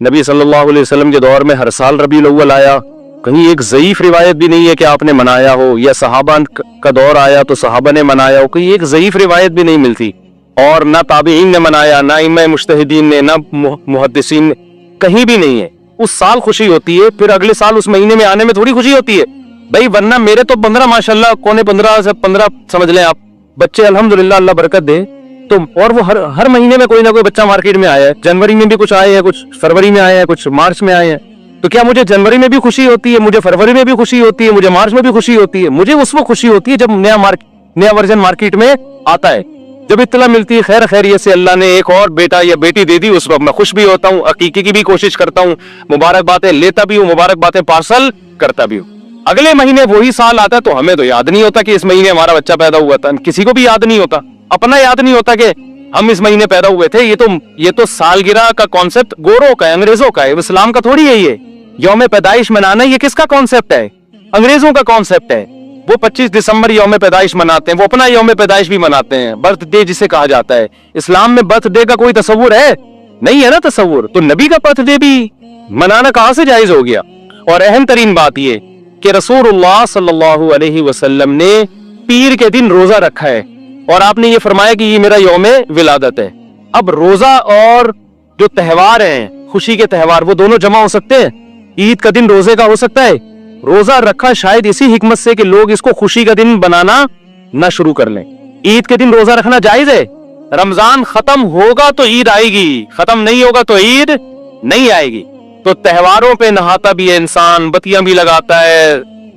نبی صلی اللہ علیہ وسلم کے دور میں ہر سال ربیع الاول آیا، کہیں ایک ضعیف روایت بھی نہیں ہے کہ آپ نے منایا ہو، یا صحابہ کا دور آیا تو صحابہ نے منایا ہو، کہیں ایک ضعیف روایت بھی نہیں ملتی، اور نہ تابعین نے منایا، نہ ائمہ مجتہدین نے، نہ محدثین نے، کہیں بھی نہیں ہے۔ اس سال خوشی ہوتی ہے، پھر اگلے سال اس مہینے میں آنے میں تھوڑی خوشی ہوتی ہے بھائی، ورنہ میرے تو 15 ماشاءاللہ کونے 15 سے 15 سمجھ لیں آپ بچے الحمدللہ اللہ برکت دے، تو اور وہ ہر مہینے میں کوئی نہ کوئی بچہ مارکیٹ میں آیا ہے، جنوری میں بھی کچھ آئے ہیں، کچھ فروری میں آئے ہیں، کچھ مارچ میں آئے ہیں، تو کیا مجھے جنوری میں بھی خوشی ہوتی ہے، مجھے فروری میں بھی خوشی ہوتی ہے، مجھے مارچ میں بھی خوشی ہوتی ہے؟ مجھے اس وقت خوشی ہوتی ہے جب نیا ورژن مارکیٹ میں آتا ہے، جب اطلاع ملتی ہے خیر خیریت سے اللہ نے ایک اور بیٹا یا بیٹی دے دی، اس وقت میں خوش بھی ہوتا ہوں، عقیقے کی بھی کوشش کرتا ہوں، مبارکبادیں لیتا بھی ہوں، مبارکبادیں پارسل کرتا بھی ہوں۔ اگلے مہینے وہی سال آتا ہے تو ہمیں تو یاد نہیں ہوتا کہ اس مہینے ہمارا بچہ پیدا ہوا تھا، کسی کو بھی یاد نہیں ہوتا، اپنا یاد نہیں ہوتا کہ ہم اس مہینے پیدا ہوئے تھے۔ یہ تو سالگرہ کا کانسیپٹ گوروں کا ہے، انگریزوں کا ہے، اسلام کا تھوڑی ہے۔ یہ یوم پیدائش منانا یہ کس کا کانسیپٹ ہے؟ انگریزوں کا کانسیپٹ ہے۔ وہ 25 دسمبر یوم پیدائش مناتے ہیں، وہ اپنا یوم پیدائش بھی مناتے ہیں، برتھ ڈے جسے کہا جاتا ہے۔ اسلام میں برتھ ڈے کا کوئی تصور ہے نہیں، ہے نا تصور؟ تو نبی کا برتھ ڈے بھی منانا کہاں سے جائز ہو گیا؟ اور اہم ترین بات یہ کہ رسول اللہ صلی اللہ علیہ وسلم نے پیر کے دن روزہ رکھا ہے، اور آپ نے یہ فرمایا کہ یہ میرا یوم ولادت ہے۔ اب روزہ اور جو تہوار ہیں، خوشی کے تہوار، وہ دونوں جمع ہو سکتے ہیں؟ عید کا دن روزے کا ہو سکتا ہے؟ روزہ رکھا شاید اسی حکمت سے کہ لوگ اس کو خوشی کا دن بنانا نہ شروع کر لیں۔ عید کے دن روزہ رکھنا جائز ہے؟ رمضان ختم ہوگا تو عید آئے گی، ختم نہیں ہوگا تو عید نہیں آئے گی۔ تو تہواروں پہ نہاتا بھی ہے انسان، بتیاں بھی لگاتا ہے،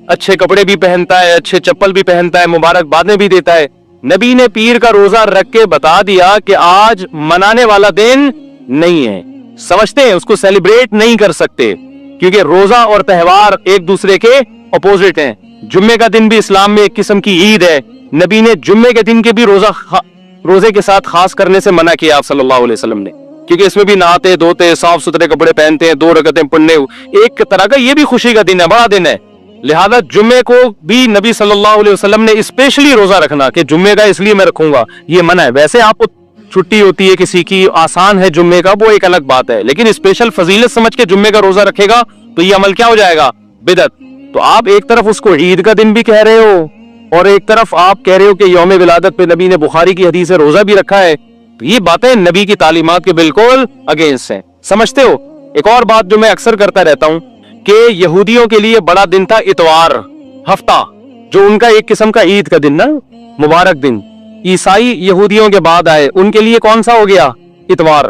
اچھے کپڑے بھی پہنتا ہے، اچھے چپل بھی پہنتا ہے، مبارکبادیں بھی دیتا ہے۔ نبی نے پیر کا روزہ رکھ کے بتا دیا کہ آج منانے والا دن نہیں ہے، سمجھتے ہیں اس کو سیلیبریٹ نہیں کر سکتے، کیونکہ روزہ اور تہوار ایک دوسرے کے اپوزٹ ہیں۔ جمعے کا دن بھی اسلام میں ایک قسم کی عید ہے، نبی نے جمعے کے دن کے بھی روزے کے ساتھ خاص کرنے سے منع کیا آپ صلی اللہ علیہ وسلم نے، کیونکہ اس میں بھی نہاتے دھوتے، صاف ستھرے کپڑے پہنتے ہیں، 2 رکعتیں پڑھنے، ایک طرح کا یہ بھی خوشی کا دن ہے، بڑا دن ہے۔ لہذا جمعے کو بھی نبی صلی اللہ علیہ وسلم نے اسپیشلی روزہ رکھنا کہ جمعے کا اس لیے میں رکھوں گا، یہ منع ہے۔ ویسے آپ کو چھٹی ہوتی ہے کسی کی، آسان ہے جمعے کا، وہ ایک الگ بات ہے، لیکن اسپیشل فضیلت سمجھ کے جمعے کا روزہ رکھے گا تو یہ عمل کیا ہو جائے گا؟ بدعت۔ تو آپ ایک طرف اس کو عید کا دن بھی کہہ رہے ہو، اور ایک طرف آپ کہہ رہے ہو کہ یوم ولادت پہ نبی نے بخاری کی حدیث سے روزہ بھی رکھا ہے، تو یہ باتیں نبی کی تعلیمات کے بالکل اگینسٹ ہیں، سمجھتے ہو؟ ایک اور بات جو میں اکثر کرتا رہتا ہوں کہ یہودیوں کے لیے بڑا دن تھا اتوار، ہفتہ، جو ان کا ایک قسم کا عید کا دن نا، مبارک دن۔ عیسائی یہودیوں کے بعد آئے، ان کے لیے کون سا ہو گیا؟ اتوار۔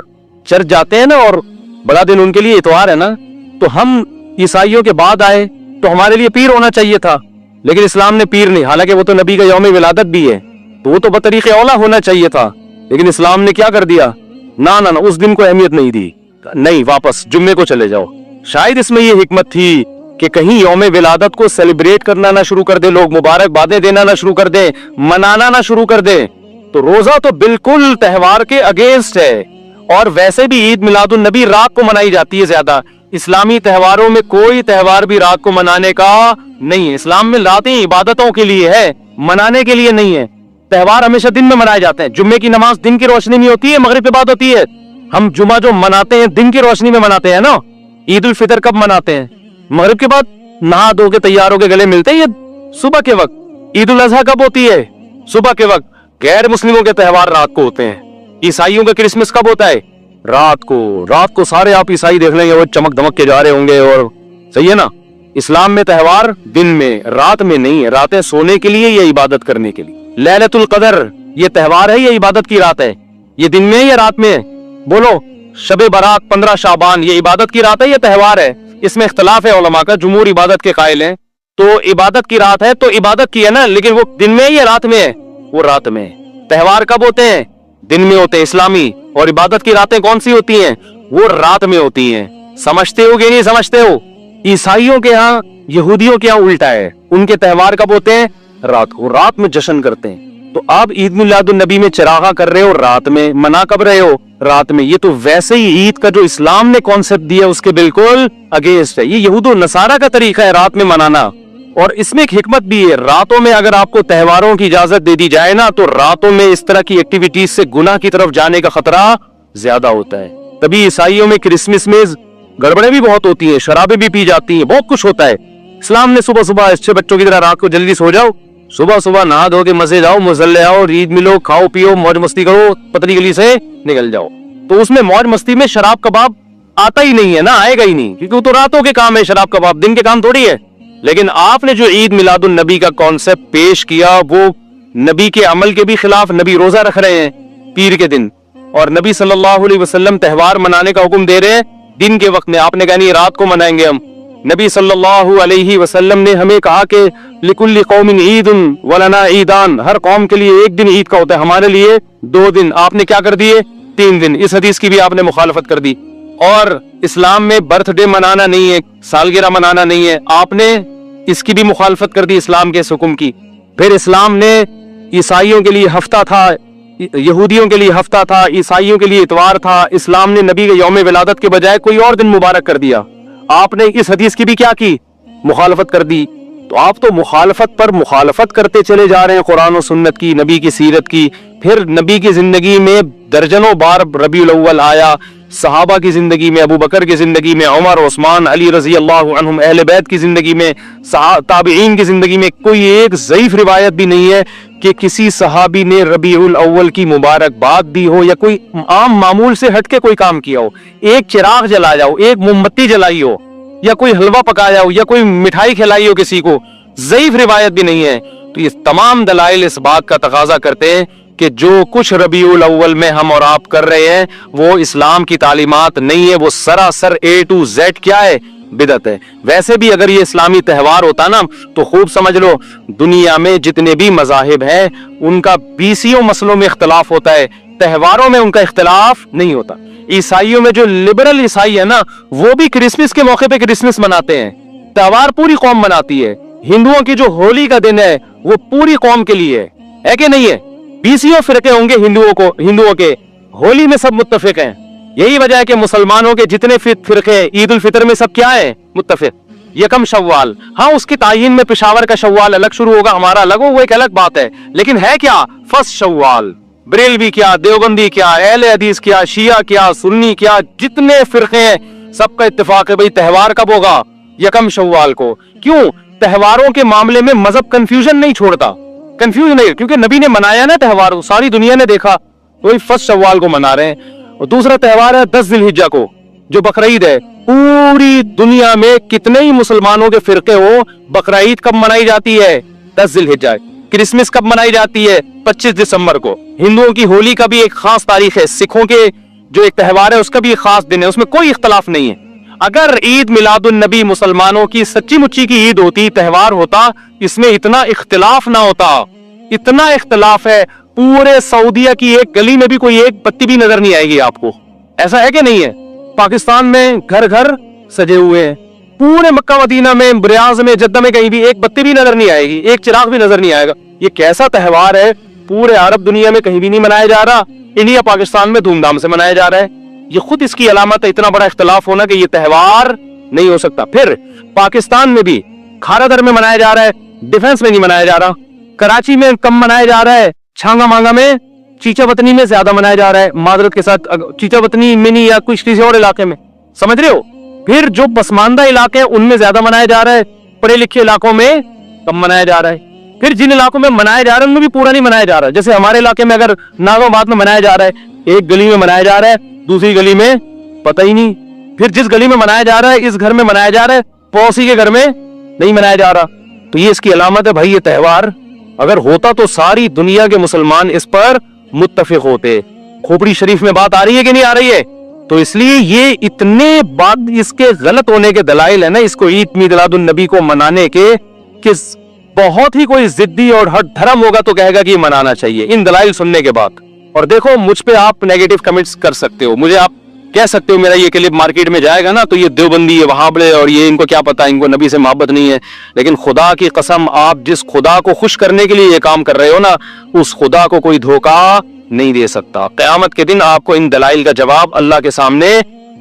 چرچ جاتے ہیں نا، اور بڑا دن ان کے لیے اتوار ہے نا، تو ہم عیسائیوں کے بعد آئے تو ہمارے لیے پیر ہونا چاہیے تھا، لیکن اسلام نے پیر نہیں، حالانکہ وہ تو نبی کا یوم ولادت بھی ہے، تو وہ تو بطریق اولا ہونا چاہیے تھا، لیکن اسلام نے کیا کر دیا؟ نہ اس دن کو اہمیت نہیں دی، نہیں، واپس جمعے کو چلے جاؤ۔ شاید اس میں یہ حکمت تھی کہ کہیں یوم ولادت کو سیلیبریٹ کرنا نہ شروع کر دے لوگ، مبارکبادیں دینا نہ شروع کر دیں، منانا نہ شروع کر دیں۔ تو روزہ تو بالکل تہوار کے اگینسٹ ہے، اور ویسے بھی عید میلاد النبی رات کو منائی جاتی ہے زیادہ۔ اسلامی تہواروں میں کوئی تہوار بھی رات کو منانے کا نہیں ہے، اسلام میں راتیں عبادتوں کے لیے ہے، منانے کے لیے نہیں ہے۔ تہوار ہمیشہ دن میں منائے جاتے ہیں، جمعے کی نماز دن کی روشنی میں ہوتی ہے، مغرب کے بعد ہوتی ہے۔ ہم جمعہ جو مناتے ہیں دن کی روشنی میں مناتے ہیں نا۔ عید الفطر کب مناتے ہیں؟ مغرب کے بعد، نہا دھو کے تیار ہو کے گلے ملتے ہیں، یہ صبح کے وقت۔ عید الاضحیٰ کب ہوتی ہے؟ صبح کے وقت۔ غیر مسلموں کے تہوار رات کو ہوتے ہیں۔ عیسائیوں کا کرسمس کب ہوتا ہے؟ رات کو۔ رات کو سارے آپ عیسائی دیکھ لیں گے وہ چمک دمک کے جا رہے ہوں گے، اور صحیح ہے نا۔ اسلام میں تہوار دن میں، رات میں نہیں ہے، راتیں سونے کے لیے یا عبادت کرنے کے لیے۔ لیلۃ القدر یہ تہوار ہے یا عبادت کی رات ہے؟ یہ دن میں یا رات میں؟ بولو۔ شب برات 15 شعبان یہ عبادت کی رات ہے یا تہوار ہے؟ اس میں اختلاف ہے علماء کا، جمہور عبادت کے قائل ہیں، تو عبادت کی رات ہے تو عبادت کی ہے نا، لیکن وہ دن میں یا رات میں ہے؟ وہ رات میں۔ تہوار کب ہوتے ہیں؟ دن میں ہوتے ہیں اسلامی، اور عبادت کی راتیں کون سی ہوتی ہیں؟ وہ رات میں ہوتی ہیں۔ سمجھتے ہو کہ نہیں سمجھتے ہو؟ عیسائیوں کے ہاں، یہودیوں کے ہاں الٹا ہے، ان کے تہوار کب ہوتے ہیں؟ رات کو، رات میں جشن کرتے ہیں۔ تو آپ عید میلاد النبی میں چراغاں کر رہے ہو رات میں، منا کب رہے ہو؟ رات میں۔ یہ تو ویسے ہی عید کا جو اسلام نے کانسیپٹ دیا اس کے بالکل اگینسٹ ہے، یہ یہود و نصارہ کا طریقہ ہے رات میں منانا۔ اور اس میں ایک حکمت بھی ہے، راتوں میں اگر آپ کو تہواروں کی اجازت دے دی جائے نا، تو راتوں میں اس طرح کی ایکٹیویٹیز سے گناہ کی طرف جانے کا خطرہ زیادہ ہوتا ہے۔ تبھی عیسائیوں میں کرسمس میں गड़बड़ें भी बहुत होती हैं, शराबें भी पी जाती हैं, बहुत कुछ होता है। इस्लाम ने सुबह सुबह अच्छे बच्चों की तरह रात को जल्दी सो जाओ, सुबह सुबह नहा धो के मजे जाओ, मुसल्ले आओ, ईद मिलो, खाओ पियो, मौज मस्ती करो, पतली गली से निकल जाओ। तो उसमें मौज मस्ती में शराब कबाब आता ही नहीं है ना, आएगा ही नहीं, क्योंकि वो तो रातों के काम है, शराब कबाब दिन के काम थोड़ी है। लेकिन आपने जो ईद मिलादुन नबी का कॉन्सेप्ट पेश किया वो नबी के अमल के भी खिलाफ। नबी रोजा रख रहे हैं पीर के दिन, और नबी सल्लल्लाहु अलैहि वसल्लम त्योहार मनाने का हुक्म दे रहे हैं दिन के वक्त में। आपने कहा नहीं रात को मनाएंगे हम। नबी सल्लल्लाहु अलैहि वसल्लम ने हमें कहा कि लिकुल्लि कौमिन ईदुन वलना ईदान, हर कौम के लिए एक दिन ईद का होता है, हमारे लिए 2 दिन। आपने क्या कर दिए? 3 दिन। इस हदीस की भी आपने मुखालफत कर दी। और इस्लाम में बर्थडे मनाना नहीं है, सालगिरह मनाना नहीं है, आपने इसकी भी मुखालफत कर दी इस्लाम के इस हुक्म की। फिर इस्लाम ने ईसाइयों के लिए हफ्ता था, यहूदियों के लिए हफ्ता था, ईसाइयों के लिए इतवार था। इस्लाम ने नबी के यौम विलादत के बजाय कोई और दिन मुबारक कर दिया। आपने इस हदीस की भी क्या की? मुखालफत कर दी। तो आप तो मुखालफत पर मुखालफत करते चले जा रहे हैं, कुरान और सुन्नत की, नबी की सीरत की। फिर नबी की जिंदगी में दर्जनों बार रबीउल अव्वल आया, सहाबा की जिंदगी में, अबू बकर की जिंदगी में, उमर, उस्मान, अली रजी अल्लाह अन्हुम, अहले बैत की जिंदगी में, ताबईन की जिंदगी में कोई एक ज़ईफ रिवायत भी नहीं है कि किसी सहाबी ने रबीउल अव्वल की मुबारकबाद दी हो या कोई आम मामूल से हटके कोई काम किया हो। एक चिराग जलाया हो, एक मोमबत्ती जलाई हो, या कोई हलवा पकाया हो, या कोई मिठाई खिलाई हो किसी को, ज़ईफ रिवायत भी नहीं है। तो ये तमाम दलाइल इस बात का तकाजा करते हैं कि जो कुछ रबीउल अव्वल में हम और आप कर रहे हैं वो इस्लाम की तालीमात नहीं है, वो सरासर A to Z क्या है? बिदअत है। वैसे भी अगर ये इस्लामी त्यौहार होता ना तो खूब समझ लो, दुनिया में जितने भी मज़ाहिब हैं उनका 20 मसलों में इख्तलाफ होता है, त्योहारों में उनका इख्तलाफ नहीं होता। ईसाइयों में जो लिबरल ईसाई है ना, वो भी क्रिसमस के मौके पे क्रिसमस मनाते हैं, त्योहार पूरी कौम मनाती है। हिंदुओं की जो होली का दिन है वो पूरी कौम के लिए है कि नहीं है? 20 फिरके होंगे हिंदुओं के, होली में सब मुत्तफिक हैं। यही वजह है कि मुसलमानों के जितने फिरके ईद उल फितर में सब क्या है? मुत्तफिक। यकम शव्वाल, हाँ उसकी तायीन में पेशावर का शव्वाल अलग शुरू होगा, हमारा अलग हो, वो एक अलग बात है। लेकिन है क्या? फर्स्ट शव्वाल। बरेलवी क्या, देवबंदी क्या, अहले हदीस क्या, शिया क्या, सुन्नी क्या, जितने फिरके हैं सबका इत्तेफाक है भाई त्योहार कब होगा? यकम शव्वाल को। क्यों? त्योहारों के मामले में मजहब कंफ्यूजन नहीं छोड़ता, कंफ्यूज नहीं, क्योंकि नबी ने मनाया ना त्योहार, सारी दुनिया ने देखा, वही फर्स्ट शव्वाल को मना रहे हैं। और दूसरा त्योहार है 10 जिलहिज्जा को, जो बकरीद है। पूरी दुनिया में कितने ही मुसलमानों के फिरके हो, बकरीद कब मनाई जाती है? 10 जिलहिज्जा। क्रिसमस कब मनाई जाती है? 25 दिसंबर को। हिंदुओं की होली का भी एक खास तारीख है, सिखों के जो एक त्योहार है उसका भी एक खास दिन है, उसमें कोई इख्तलाफ नहीं है। अगर ईद मिलादुन नबी मुसलमानों की सच्ची मुच्ची की ईद होती, त्योहार होता, इसमें इतना इख्तिलाफ ना होता। इतना इख्तिलाफ है, पूरे सऊदीया की एक गली में भी कोई एक बत्ती भी नजर नहीं आएगी आपको। ऐसा है कि नहीं है? पाकिस्तान में घर घर सजे हुए हैं, पूरे मक्का मदीना में, रियाज में, जद्दा में कहीं भी एक बत्ती भी नजर नहीं आएगी, एक चिराग भी नजर नहीं आएगा। ये कैसा त्योहार है? पूरे अरब दुनिया में कहीं भी नहीं मनाया जा रहा, इंडिया पाकिस्तान में धूमधाम से मनाया जा रहा है। ये खुद इसकी अलामत है, इतना बड़ा इख्तिलाफ होना कि ये त्योहार नहीं हो सकता। फिर पाकिस्तान में भी खारादर में मनाया जा रहा है, डिफेंस में नहीं मनाया जा रहा, कराची में कम मनाया जा रहा है, छांगा मांगा में, चीचा वतनी में ज्यादा मनाया जा रहा है, मादरत के साथ, चीचा वतनी में नहीं या कुछ किसी और इलाके में, समझ रहे हो? फिर जो पसमानदा इलाके हैं उनमें ज्यादा मनाया जा रहा है, पढ़े लिखे इलाकों में कम मनाया जा रहा है। फिर जिन इलाकों में मनाया जा रहा है उनमें भी पूरा नहीं मनाया जा रहा है। जैसे हमारे इलाके में अगर नागोबाद में मनाया जा रहा है, एक गली में मनाया जा रहा है, दूसरी गली में पता ही नहीं। फिर जिस गली में मनाया जा रहा है, इस घर में मनाया जा रहा है, पड़ोसी के घर में नहीं मनाया जा रहा। तो ये इसकी अलामत है भाई, ये त्योहार अगर होता तो सारी दुनिया के मुसलमान इस पर मुत्तफिक होते। खोपड़ी शरीफ में बात आ रही है कि नहीं आ रही है? तो इसलिए ये इतने बात इसके गलत होने के दलाइल है ना, इसको ईद मिलादुन नबी को मनाने के, कि बहुत ही कोई जिद्दी और हट धर्म होगा तो कहेगा कि ये मनाना चाहिए इन दलाइल सुनने के बाद। और देखो, मुझ पे आप नेगेटिव कमेंट्स कर सकते हो, मुझे आप कह सकते हो मेरा ये क्लिप मार्केट में जाएगा ना तो ये देवबंदी, ये वहाबले और ये इनको क्या पता, इनको नबी से मोहब्बत नहीं है। लेकिन खुदा की कसम, आप जिस खुदा को खुश करने के लिए ये काम कर रहे हो ना, उस खुदा को कोई धोखा नहीं दे सकता। क़यामत के दिन आपको इन दलाइल का जवाब अल्लाह के सामने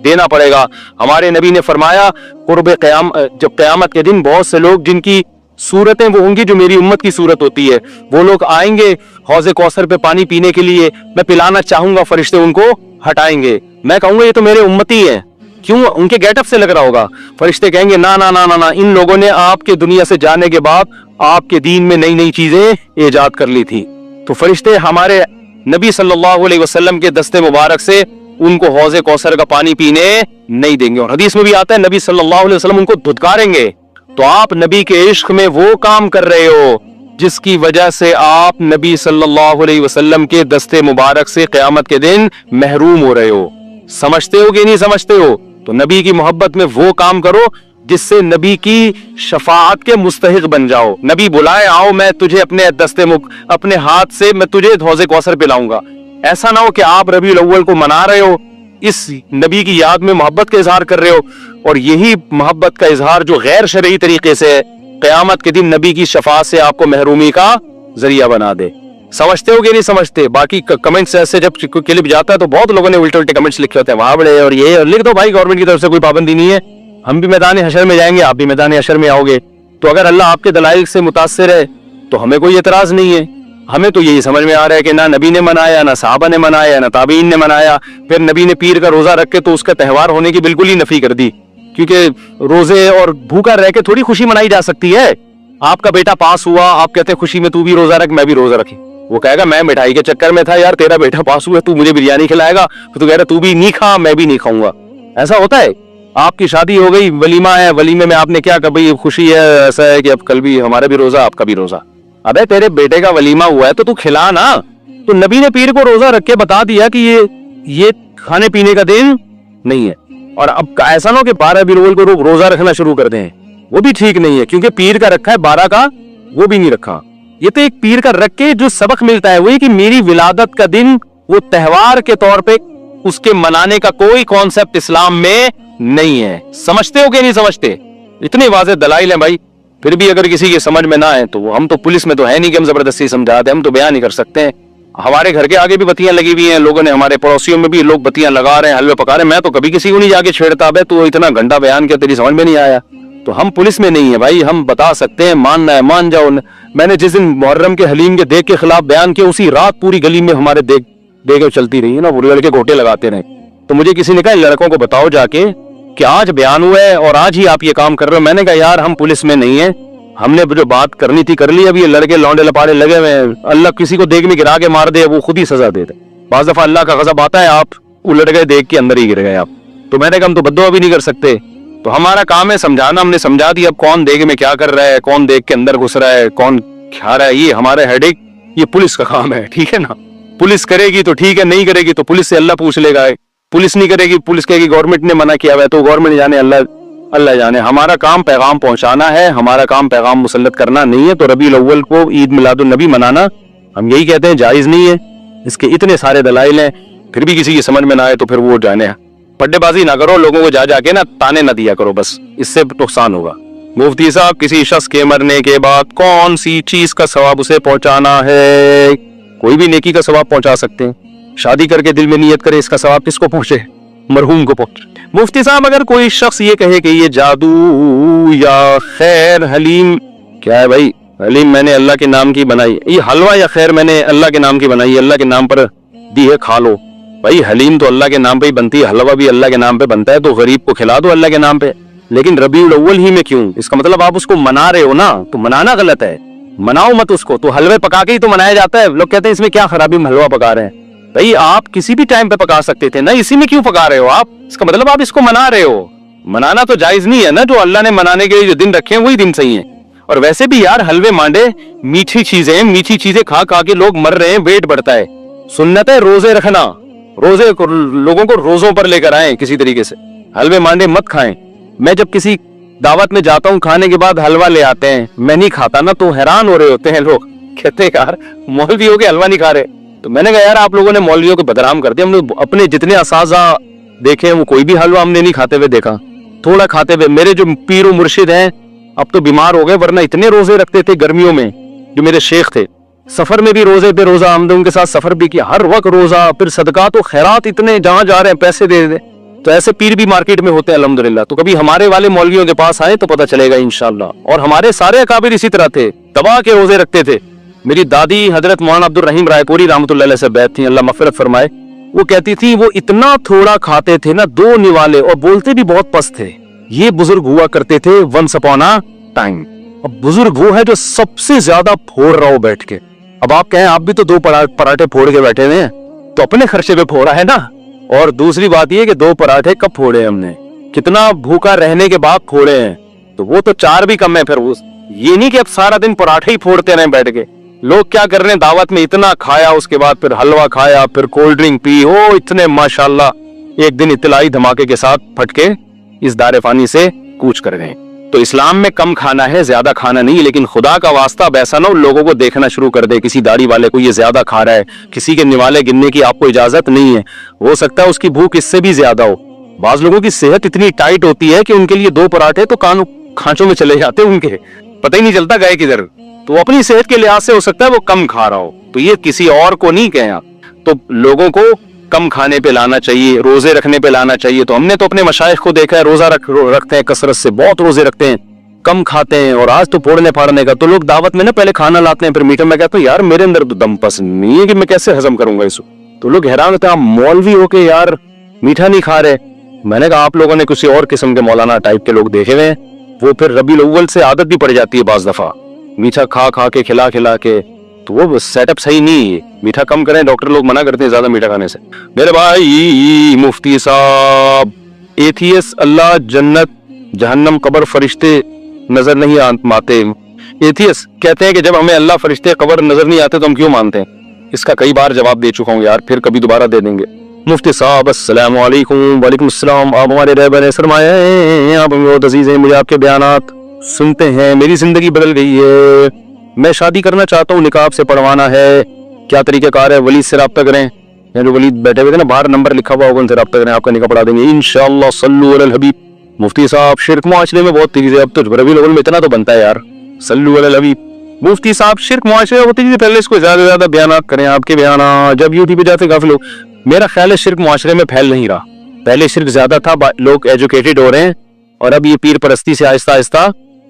देना पड़ेगा। हमारे नबी ने फरमाया, जब क़यामत के दिन बहुत से लोग जिनकी सूरतें वो होंगी जो मेरी उम्मत की सूरत होती है, वो लोग आएंगे हौज़े कौसर पे पानी पीने के लिए, मैं पिलाना चाहूंगा, फरिश्ते उनको हटाएंगे, मैं कहूंगा ये तो मेरे उम्मती हैं, क्यों? उनके गेटअप से लग रहा होगा। फरिश्ते कहेंगे ना ना ना ना ना, इन लोगों ने आपके दुनिया से जाने के बाद आपके दीन में नई नई चीजें ईजाद कर ली थी। तो फरिश्ते हमारे नबी सल्लल्लाहु अलैहि वसल्लम के दस्ते मुबारक से उनको हौज़े कौसर का पानी पीने नहीं देंगे। और हदीस में भी आता है नबी सल्लल्लाहु अलैहि वसल्लम उनको धुतकारेंगे। तो आप नबी के इश्क में वो काम कर रहे हो जिसकी वजह से आप नबी सल्लल्लाहु अलैहि वसल्लम के दस्ते मुबारक से क़यामत के दिन महरूम हो रहे हो। समझते हो कि नहीं समझते हो? तो नबी की मोहब्बत में वो काम करो जिससे नबी की शफाअत के मुस्तहिक बन जाओ। नबी बुलाए, आओ मैं तुझे अपने अपने हाथ से मैं तुझे हौज़े कौसर पिलाऊंगा। ऐसा ना हो कि आप रबीउल अव्वल को मना रहे हो, इस नबी की याद में मोहब्बत का इजहार कर रहे हो, और यही मोहब्बत का इजहार जो गैर शरई तरीके से है, क़यामत के दिन नबी की शफाअत से आपको महरूमी का जरिया बना दे। समझते हो कि नहीं समझते? बाकी कमेंट्स ऐसे जब क्लिप जाता है तो बहुत लोगों ने उल्टे उल्टे कमेंट्स लिखे होते हैं, वहां बड़े और ये, और लिख दो भाई, गवर्नमेंट की तरफ से कोई पाबंदी नहीं है। हम भी मैदान हशर में जाएंगे, आप भी मैदान हशर में आओगे। तो अगर अल्लाह आपके दलाइल से मुतासिर है तो हमें कोई एतराज नहीं है। हमें तो यही समझ में आ रहा है कि ना नबी ने मनाया, ना सहाबा ने मनाया, ना ताबीन ने मनाया। फिर नबी ने पीर का रोजा रख के तो उसका त्यौहार होने की बिल्कुल ही नफी कर दी, क्योंकि रोजे और भूखा रह के थोड़ी खुशी मनाई जा सकती है। आपका बेटा पास हुआ, आप कहते हैं खुशी में तू भी रोजा रख, मैं भी रोजा रखी। वो कहेगा मैं मिठाई के चक्कर में था यार, तेरा बेटा पास हुआ, तू मुझे बिरयानी खिलाएगा, तो कह रहा तू भी नहीं खा, मैं भी नहीं खाऊंगा। ऐसा होता है? आपकी शादी हो गई, वलीमा है, वलीमे में आपने क्या कहा, भाई खुशी है, ऐसा है कि अब कल भी हमारा भी रोजा, आपका भी रोजा। अबे तेरे बेटे का वलीमा हुआ है तो तू खिला ना। तो नबी ने पीर को रोजा रख के बता दिया कि ये खाने पीने का दिन नहीं है। और अब ऐसा ना हो कि 12 रबीउल को रोजा रखना शुरू कर दें, वो भी ठीक नहीं है, क्योंकि पीर का रखा है, 12 का वो भी नहीं रखा। ये तो एक पीर का रख के जो सबक मिलता है वो ये कि मेरी विलादत का दिन वो त्योहार के तौर पे उसके मनाने का कोई कॉन्सेप्ट इस्लाम में नहीं है। समझते हो कि नहीं समझते? इतने वाज़ेह दलाइल हैं भाई, फिर भी अगर किसी के समझ में ना आए तो हम तो पुलिस में तो है नहीं कि हम जबरदस्ती समझा दें, हम तो बयान नहीं कर सकते हैं। हमारे घर के आगे भी बत्तियां लगी हुई हैं, लोगों ने, हमारे पड़ोसियों में भी लोग बत्तियां लगा रहे हैं, हलवे पका रहे हैं। मैं तो कभी किसी को नहीं जाके छेड़ता, बे तू इतना घंटा बयान किया, तेरी समझ में नहीं आया। तो हम पुलिस में नहीं है भाई, हम बता सकते हैं, मानना है मान जाओ। मैंने जिस दिन मुहर्रम के हलीम के देग के खिलाफ बयान किया, उसी रात पूरी गली में हमारे देग चलती रही है ना, वो लड़के घोटे लगाते रहे। तो मुझे किसी ने कहा लड़कों को बताओ जाके कि आज बयान हुआ है और आज ही आप ये काम कर रहे हो। मैंने कहा यार हम पुलिस में नहीं है, हमने जो बात करनी थी कर ली। अब ये लड़के लौंडे लपाड़े लगे हुए हैं, अल्लाह किसी को देग में गिरा के मार दे, वो खुद ही सजा दे दे। बाज़ दफा अल्लाह का गज़ब आता है, आप उलट गए, देग के अंदर ही गिर गए आप। तो मैंने कहा हम तो बद्दुआ भी नहीं कर सकते, तो हमारा काम है समझाना। हमने समझा दिया अब कौन देग में क्या कर रहा है, कौन देग के अंदर घुस रहा है, कौन खा रहा है, ये हमारा हेडेक, ये पुलिस का काम है, ठीक है ना। पुलिस करेगी तो ठीक है, नहीं करेगी तो पुलिस से अल्लाह पूछ लेगा। पुलिस नहीं करेगी, पुलिस कहेगी गवर्नमेंट ने मना किया हुआ है, तो गवर्नमेंट जाने, अल्लाह जाने। हमारा काम पैगाम पहुंचाना है, हमारा काम पैगाम मुसल्लत करना नहीं है। तो रबीउल अव्वल को ईद मिलादुन नबी मनाना हम यही कहते हैं जायज नहीं है। इसके इतने सारे दलाइल हैं, फिर भी किसी की समझ में ना आए तो फिर वो जाने, पड्डेबाजी ना करो, लोगों को जा जाके ना ताने ना दिया करो, बस इससे नुकसान होगा। मुफ्ती साहब, किसी शख्स के मरने के बाद कौन सी चीज का सवाब उसे पहुंचाना है? कोई भी नेकी का सवाब पहुंचा सकते हैं। शादी करके दिल में नियत करे, इसका सवाब किसको पहुंचे? मरहूम को पहुंचे। मुफ्ती साहब, अगर कोई शख्स ये कहे कि ये जादू या खैर हलीम, क्या है भाई? हलीम मैंने अल्लाह के नाम की बनाई, ये हलवा या खैर मैंने अल्लाह के नाम की बनाई, अल्लाह के नाम पर दी है, खा लो। भाई हलीम तो अल्लाह के नाम पे ही बनती है, हलवा भी अल्लाह के नाम पे बनता है, तो गरीब को खिला दो अल्लाह के नाम पे। लेकिन रबीउल अव्वल ही में क्यों? इसका मतलब आप उसको मना रहे हो ना, तो मनाना गलत है, मनाओ मत उसको। तो हलवे पका के ही तो मनाया जाता है। लोग कहते हैं इसमें क्या खराबी, हम हलवा पका रहे हैं। भाई आप किसी भी टाइम पे पका सकते थे ना, इसी में क्यों पका रहे हो आप? इसका मतलब आप इसको मना रहे हो। मनाना तो जायज नहीं है ना, जो अल्लाह ने मनाने के लिए जो दिन रखे हैं वही दिन सही है। और वैसे भी यार हलवे मांडे मीठी चीजें खा खा के लोग मर रहे हैं, वेट बढ़ता है। सुन्नत है रोजे रखना, रोजे लोगों को रोजों पर लेकर आए किसी तरीके से, हलवे मांडे मत खाएं। मैं जब किसी दावत में जाता हूँ, खाने के बाद हलवा ले आते हैं, मैं नहीं खाता ना, तो हैरान हो रहे होते हैं लोग, कहते हैं यार मौलवी हो के हलवा नहीं खा रहे। तो मैंने कहा यार आप लोगों ने मौलवियों को बदनाम कर दिया। हमने अपने जितने असाजा देखे हैं वो कोई भी हलवा हमने नहीं खाते हुए देखा, थोड़ा खाते हुए। मेरे जो पीर मुर्शिद हैं अब तो बीमार हो गए, वरना इतने रोजे रखते थे गर्मियों में। जो मेरे शेख थे, सफर में भी रोजे पे रोजा, हमने उनके साथ सफर भी किया, हर वक्त रोजा, फिर सदका तो खैरात इतने, जहां जा रहे हैं पैसे दे दे। तो ऐसे पीर भी मार्केट में होते हैं अल्हम्दुलिल्लाह। तो कभी हमारे वाले मौलवियों के पास आए तो पता चलेगा इंशाअल्लाह। और हमारे सारे अकाबिर इसी तरह थे, दबा के रोजे रखते थे। मेरी दादी हजरत मौलाना अब्दुल रहीम रायपुरी रहमतुल्लाह अलैह से बैत थी, अल्लाह मग़फ़िरत फरमाए। وہ کہتی تھی وہ اتنا تھوڑا کھاتے تھے نا 2 نوالے اور بولتے بھی بہت پست تھے. یہ بزرگ ہوا کرتے تھے ونس اپون اے ٹائم. اب بزرگ وہ ہے جو سب سے زیادہ پھوڑ رہا ہو بیٹھ کے. اب آپ کہیں آپ بھی تو 2 پراٹھے پھوڑ کے بیٹھے ہوئے ہیں تو اپنے خرچے پہ پھوڑا ہے نا. اور دوسری بات یہ کہ 2 پراٹھے کب پھوڑے ہم نے, کتنا بھوکا رہنے کے بعد پھوڑے ہیں, تو وہ تو 4 بھی کم ہے. پھر یہ نہیں کہ اب سارا دن پراٹھے ہی پھوڑتے رہیں بیٹھ کے. لوگ کیا کر رہے ہیں, دعوت میں اتنا کھایا, اس کے بعد پھر حلوہ کھایا, پھر کولڈ ڈرنک پی, اتنے ماشاءاللہ ایک دن اطلاعی دھماکے کے ساتھ پھٹ کے اس دار فانی سے کوچ کر گئے. تو اسلام میں کم کھانا ہے, زیادہ کھانا نہیں. لیکن خدا کا واسطہ اب ایسا نہ ہو لوگوں کو دیکھنا شروع کر دے کسی داڑھی والے کو یہ زیادہ کھا رہا ہے, کسی کے نوالے گننے کی آپ کو اجازت نہیں ہے. ہو سکتا ہے اس کی بھوک اس سے بھی زیادہ ہو. بعض لوگوں کی صحت اتنی ٹائٹ ہوتی ہے کہ ان کے لیے 2 پراٹھے تو کھانچوں میں چلے جاتے ہیں, ان کے پتہ ہی نہیں چلتا گئے کدھر. تو اپنی صحت کے لحاظ سے ہو سکتا ہے وہ کم کھا رہا ہو, تو یہ کسی اور کو نہیں کہیں آپ. تو لوگوں کو کم کھانے پہ لانا چاہیے, روزے رکھنے پہ لانا چاہیے. تو ہم نے تو اپنے مشائخ کو دیکھا ہے روزہ رکھتے ہیں کثرت سے, بہت روزے رکھتے ہیں, کم کھاتے ہیں. اور آج تو پھوڑنے پھاڑنے کا, تو لوگ دعوت میں نا پہلے کھانا لاتے ہیں پھر میٹھا. میں کہتا ہوں یار میرے اندر تو دم پسند نہیں ہے کہ میں کیسے ہضم کروں گا اس کو. تو لوگ حیران ہوتے ہیں آپ مولوی ہو کے یار میٹھا نہیں کھا رہے. میں نے کہا آپ لوگوں نے کسی اور قسم کے مولانا ٹائپ کے لوگ دیکھے ہوئے ہیں, وہ پھر ربیع الاول سے عادت بھی پڑ جاتی ہے بعض دفعہ میٹھا کھا کھا کے کھلا کے, تو وہ سیٹ اپ صحیح نہیں ہے. میٹھا کم کریں, ڈاکٹر لوگ منع کرتے ہیں زیادہ میٹھا کھانے سے. میرے بھائی مفتی صاحب, ایتھیس اللہ جنت جہنم قبر فرشتے نظر نہیں آتے. ایتھیس کہتے ہیں کہ جب ہمیں اللہ فرشتے قبر نظر نہیں آتے تو ہم کیوں مانتے ہیں. اس کا کئی بار جواب دے چکا ہوں یار, پھر کبھی دوبارہ دے دیں گے. مفتی صاحب السلام علیکم. وعلیکم السلام. آپ ہمارے رہبر سرمایہ ہیں, آپ ہمیں بہت عزیز ہیں. مجھے آپ کے بیانات سنتے ہیں میری زندگی بدل گئی ہے. میں شادی کرنا چاہتا ہوں, نکاح سے پڑھوانا ہے, کیا طریقہ کار ہے؟ ولی سے رابطہ کریں, یا جو ولی بیٹھے ہوئے تھے نا باہر نمبر لکھا ہوا ہوگا ان سے رابطہ کریں, آپ کا نکاح پڑھا دیں گے انشاءاللہ. صلو علی الحبیب. مفتی صاحب شرک معاشرے میں بہت تیزی ہے, اب تو ربیع الاول میں اتنا تو بنتا ہے یار. صلو علی الحبیب. مفتی صاحب شرک معاشرے میں ہوتی ہے, پہلے اس کو زیادہ سے زیادہ بیانات کریں, آپ کے بیانات جب یوٹیوب پہ جاتے کافی لوگ. میرا خیال ہے شرک معاشرے میں پھیل نہیں رہا. پہلے شرک زیادہ تھا, لوگ ایجوکیٹڈ ہو رہے ہیں, اور اب یہ پیر پرستی سے آہستہ آہستہ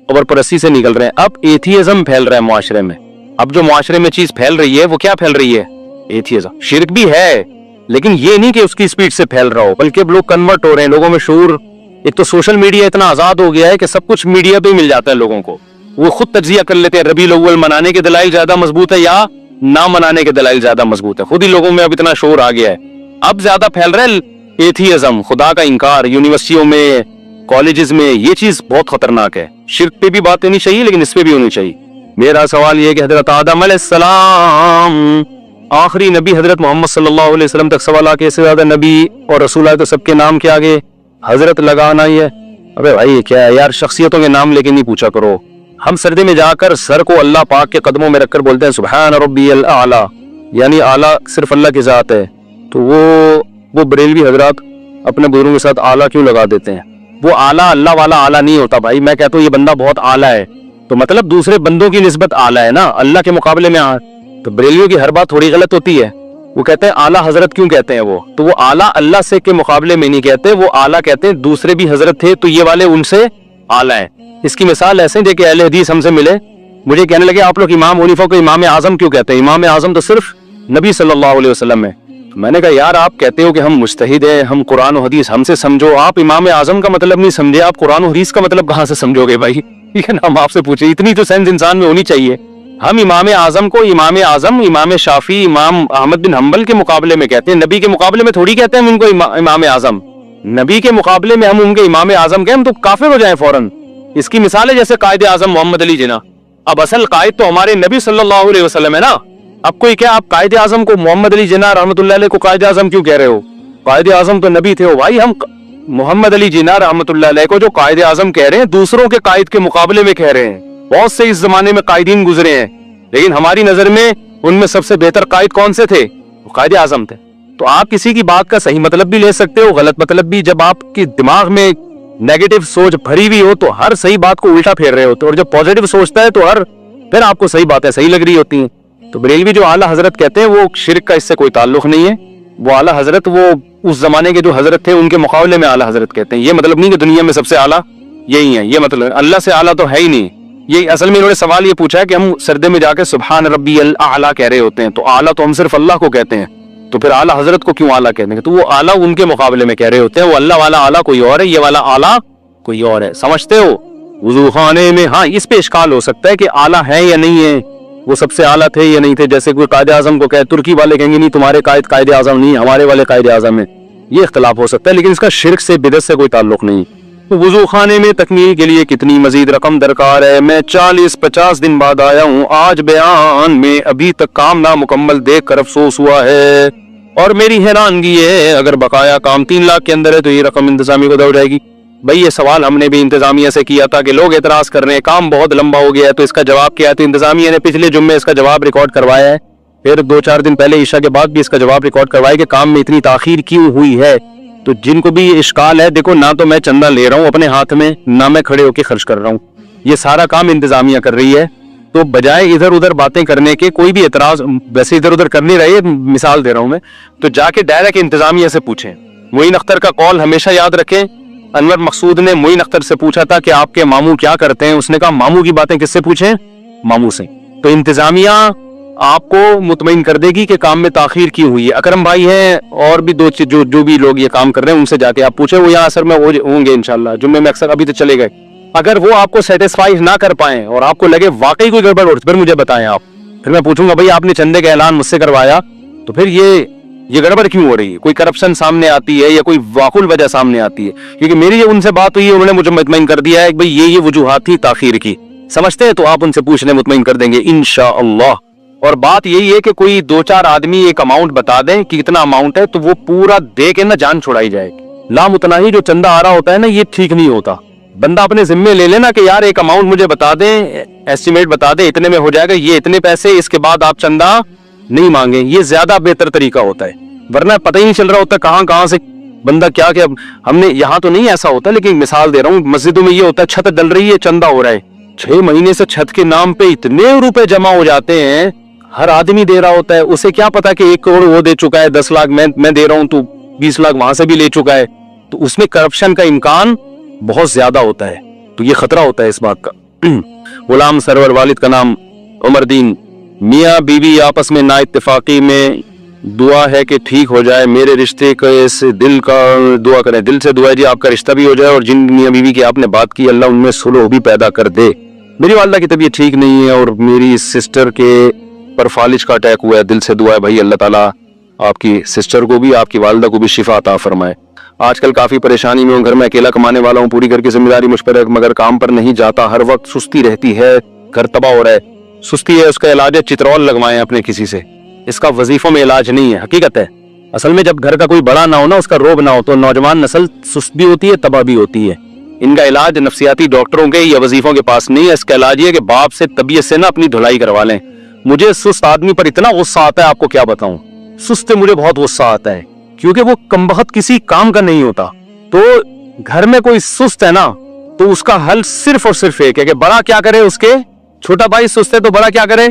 قبر پرستی سے نکل رہے ہیں. اب ایتھیزم پھیل رہا ہے معاشرے میں. اب جو معاشرے میں چیز پھیل رہی ہے وہ کیا پھیل رہی ہے؟ ایتھیزم. شرک بھی ہے لیکن یہ نہیں کہ اس کی سپیڈ سے پھیل رہا ہو, بلکہ اب لوگ کنورٹ ہو رہے ہیں, لوگوں میں شعور. ایک تو سوشل میڈیا اتنا آزاد ہو گیا ہے کہ سب کچھ میڈیا پہ ہی مل جاتا ہے لوگوں کو. وہ خود تجزیہ کر لیتے ہیں ربیع الاول منانے کے دلائل زیادہ مضبوط ہے یا نہ منانے کے دلائل زیادہ مضبوط ہے. خود ہی لوگوں میں اب اتنا شعور آ گیا ہے. اب زیادہ پھیل رہا ہے ایتھیزم, خدا کا انکار. یونیورسٹیوں میں, کالجز میں یہ چیز بہت خطرناک ہے. شرک پہ بھی بات ہونی چاہیے لیکن اس پہ بھی ہونی چاہیے. میرا سوال یہ ہے کہ حضرت آدم علیہ السلام آخری نبی, حضرت محمد صلی اللہ علیہ وسلم تک سوال آ کے اس سے زیادہ نبی اور رسول آئے تو سب کے نام کے آگے حضرت لگانا ہی ہے. ابے بھائی یہ کیا ہے یار, شخصیتوں کے نام لے کے نہیں پوچھا کرو. ہم سردی میں جا کر سر کو اللہ پاک کے قدموں میں رکھ کر بولتے ہیں سبحان ربی الاعلی, یعنی اعلیٰ صرف اللہ کی ذات ہے. تو وہ بریلوی حضرات اپنے بزرگوں کے ساتھ اعلیٰ کیوں لگا دیتے ہیں؟ وہ اعلیٰ اللہ والا اعلیٰ نہیں ہوتا بھائی. میں کہتا ہوں یہ بندہ بہت اعلیٰ ہے, تو مطلب دوسرے بندوں کی نسبت اعلیٰ ہے نا اللہ کے مقابلے میں. تو بریلویوں کی ہر بات تھوڑی غلط ہوتی ہے. وہ کہتے ہیں اعلیٰ حضرت کیوں کہتے ہیں تو وہ اعلیٰ اللہ سے کے مقابلے میں نہیں کہتے, وہ اعلیٰ کہتے ہیں دوسرے بھی حضرت تھے تو یہ والے ان سے اعلیٰ ہیں. اس کی مثال ایسے ہیں کہ اہل حدیث ہم سے ملے, مجھے کہنے لگے آپ لوگ امام حنیفہ کو امام اعظم کیوں کہتے ہیں؟ امام اعظم تو صرف نبی صلی اللہ علیہ وسلم ہے. میں نے کہا یار آپ کہتے ہو کہ ہم مجتہد ہیں, ہم قرآن و حدیث ہم سے سمجھو, آپ امام اعظم کا مطلب نہیں سمجھے, آپ قرآن و حدیث کا مطلب کہاں سے سمجھو گے بھائی؟ ٹھیک ہے نا, ہم آپ سے پوچھیں, اتنی تو سینس انسان میں ہونی چاہیے. ہم امام اعظم کو امام اعظم, امام شافعی, امام احمد بن حنبل کے مقابلے میں کہتے ہیں, نبی کے مقابلے میں تھوڑی کہتے ہیں ہم ان کو امام اعظم. نبی کے مقابلے میں ہم ان کے امام اعظم کہیں ہم تو کافر ہو جائیں فوراً. اس کی مثال ہے جیسے قائد اعظم محمد علی جناح. اب اصل قائد تو ہمارے نبی صلی اللہ علیہ وسلم ہے نا. اب کوئی کیا آپ قائد اعظم کو محمد علی جناح رحمۃ اللہ علیہ کو قائد اعظم کیوں کہہ رہے ہو؟ قائد اعظم تو نبی تھے بھائی. ہم محمد علی جناح رحمۃ اللہ علیہ کو جو قائد اعظم کہہ رہے ہیں دوسروں کے قائد کے مقابلے میں کہہ رہے ہیں. بہت سے اس زمانے میں قائدین گزرے ہیں لیکن ہماری نظر میں ان میں سب سے بہتر قائد کون سے تھے؟ وہ قائد اعظم تھے. تو آپ کسی کی بات کا صحیح مطلب بھی لے سکتے ہو, غلط مطلب بھی. جب آپ کے دماغ میں نیگیٹو سوچ بھری ہوئی ہو تو ہر صحیح بات کو الٹا پھیر رہے ہوتے, اور جب پازیٹو سوچتا ہے تو پھر آپ کو صحیح باتیں صحیح لگ رہی ہوتی ہیں. تو بریلوی جو اعلیٰ حضرت کہتے ہیں وہ شرک کا اس سے کوئی تعلق نہیں ہے. وہ اعلیٰ حضرت وہ اس زمانے کے جو حضرت تھے ان کے مقابلے میں اعلیٰ حضرت کہتے ہیں. یہ مطلب نہیں کہ دنیا میں سب سے اعلیٰ یہی ہے, یہ مطلب اللہ سے اعلیٰ تو ہے ہی نہیں. یہ اصل میں انہوں نے سوال یہ پوچھا ہے کہ ہم سردے میں جا کے سبحان ربی الاعلیٰ کہہ رہے ہوتے ہیں, تو اعلیٰ تو ہم صرف اللہ کو کہتے ہیں. तो फिर आला हजरत को क्यों आला कहते हैं? तो वो आला उनके मुकाबले में कह रहे होते हैं, वो अल्लाह वाला आला कोई और है, ये वाला आला कोई और है। समझते हो? वुजू खाने में हाँ इस पे इश्काल हो सकता है कि आला है या नहीं है, वो सबसे आला थे या नहीं थे। जैसे कोई कायदे आजम को कहे, तुर्की वाले कहेंगे नहीं तुम्हारे कायदे आजम नहीं, हमारे वाले कायदे आजम है। ये इख्तलाफ हो सकता है, लेकिन इसका शिर्क से बिदअत से कोई ताल्लुक नहीं। तो वुजू खाने में तकमील के लिए कितनी मजीद रकम दरकार है? मैं 40-50 दिन बाद आया हूँ, आज बयान में अभी तक काम ना मुकम्मल देख कर अफसोस हुआ है और मेरी हैरानगी है अगर बकाया काम 3 लाख के अंदर है तो ये रकम इंतजामी को दे जाएगी। भाई ये सवाल हमने भी इंतजामिया से किया था कि लोग एतराज कर रहे हैं काम बहुत लंबा हो गया है, तो इसका जवाब क्या है? तो इंतजामिया ने पिछले जुम्मे इसका जवाब रिकॉर्ड करवाया है, फिर 2-4 दिन पहले ईशा के बाद भी इसका जवाब रिकॉर्ड करवाया कि काम में इतनी ताखीर क्यों हुई है। तो जिनको भी इश्काल है, देखो ना तो मैं चंदा ले रहा हूँ अपने हाथ में, ना मैं खड़े होकर खर्च कर रहा हूँ, ये सारा काम इंतजामिया कर रही है। तो बजाय इधर उधर बातें करने के, कोई भी एतराज वैसे इधर उधर कर नहीं रही है, मिसाल दे रहा हूं मैं, तो जाके डायरेक्ट इंतजामिया से पूछें। मोइन अख्तर का कॉल हमेशा याद रखें। अनवर मकसूद ने मोइन अख्तर से पूछा था कि आपके मामू क्या करते हैं, उसने कहा मामू की बातें किससे पूछें? मामू से। तो इंतजामिया आपको मुतमईन कर देगी कि काम में ताखीर क्यों हुई है। अकरम भाई हैं और भी जो भी लोग ये काम कर रहे हैं उनसे जाके आप पूछे, वो यहाँ असर में होंगे इंशाल्लाह, जुम्मे में अक्सर अभी तो चले गए। अगर वो आपको सेटिस्फाई ना कर पाए और आपको लगे वाकई कोई गड़बड़ हो, फिर मुझे बताएं आप, फिर मैं पूछूंगा भाई आपने चंदे का ऐलान मुझसे करवाया तो फिर ये गड़बड़ क्यों हो रही है? कोई करप्शन सामने आती है या कोई वाकुल वजह सामने आती है? क्योंकि मेरी ये उनसे बात हुई है, उन्होंने मुझे मुतमईन कर दिया है कि भाई ये वजूहात थी ताखीर की, समझते हैं? तो आप उनसे पूछने मुतमईन कर देंगे इंशाअल्लाह। और बात यही है कि कोई 2-4 आदमी एक अमाउंट बता दें कि कितना अमाउंट है, तो वो पूरा दे के ना जान छुड़ाई जाएगी। लामुतनाही जो चंदा आ रहा होता है ना, ये ठीक नहीं होता। बंदा अपने जिम्मे ले लेना कि यार एक अमाउंट मुझे बता दें, एस्टिमेट बता दें इतने में हो जाएगा, ये इतने पैसे, इसके बाद आप चंदा नहीं मांगे, ये ज्यादा बेहतर तरीका होता है। वरना पता ही नहीं चल रहा होता कहां से बंदा क्या क्या। हमने यहाँ तो नहीं ऐसा होता, लेकिन मिसाल दे रहा हूँ, मस्जिदों में ये होता है छत डल रही है, चंदा हो रहा है, 6 महीने से छत के नाम पे इतने रुपए जमा हो जाते हैं, हर आदमी दे रहा होता है। उसे क्या पता कि 1 करोड़ वो दे चुका है, 10 लाख मैं दे रहा हूँ, तो 20 लाख वहां से भी ले चुका है। तो उसमें करप्शन का इम्कान बहुत ज्यादा होता है, तो ये खतरा होता है इस बात का। गुलाम सरवर, वालिद का नाम उमरदीन। मियाँ बीवी आपस में ना इत्तेफाकी में, दुआ है कि ठीक हो जाए मेरे रिश्ते का, इस दिल का दुआ करें, दिल से दुआ है जी आपका रिश्ता भी हो जाए और जिन मियाँ बीवी की आपने बात की अल्लाह उनमें सुलह भी पैदा कर दे। मेरी वालिदा की तबीयत ठीक नहीं है और मेरी सिस्टर के पर फालिज का अटैक हुआ है, दिल से दुआ है भाई अल्लाह ताला आपकी सिस्टर को भी आपकी वालिदा को भी शिफा अता फरमाए। आजकल काफी परेशानी में हूँ, घर में अकेला कमाने वाला हूँ, पूरी घर की जिम्मेदारी मुझ पर है, मगर काम पर नहीं जाता, हर वक्त सुस्ती रहती है, घर तबाह हो रहा है। सुस्ती है, उसका इलाज है चित्रौल लगवाएं अपने किसी से, इसका वजीफों में इलाज नहीं है, हकीकत है। असल में जब घर का कोई बड़ा ना हो ना, उसका रोब ना हो, तो नौजवान नस्ल सुस्त भी होती है, तबाह भी होती है। इनका इलाज नफ्सियाती डॉक्टरों के या वजीफों के पास नहीं है, इसका इलाज ये कि बाप से तबीयत से ना अपनी धुलाई करवा लें। मुझे सुस्त आदमी पर इतना गुस्सा आता है, आपको क्या बताऊं, सुस्त से मुझे बहुत गुस्सा आता है, क्योंकि वो कमबख्त किसी काम का नहीं होता। तो घर में कोई सुस्त है ना, तो उसका हल सिर्फ और सिर्फ एक है कि बड़ा क्या करे, उसके छोटा भाई सुस्त है तो बड़ा क्या करे,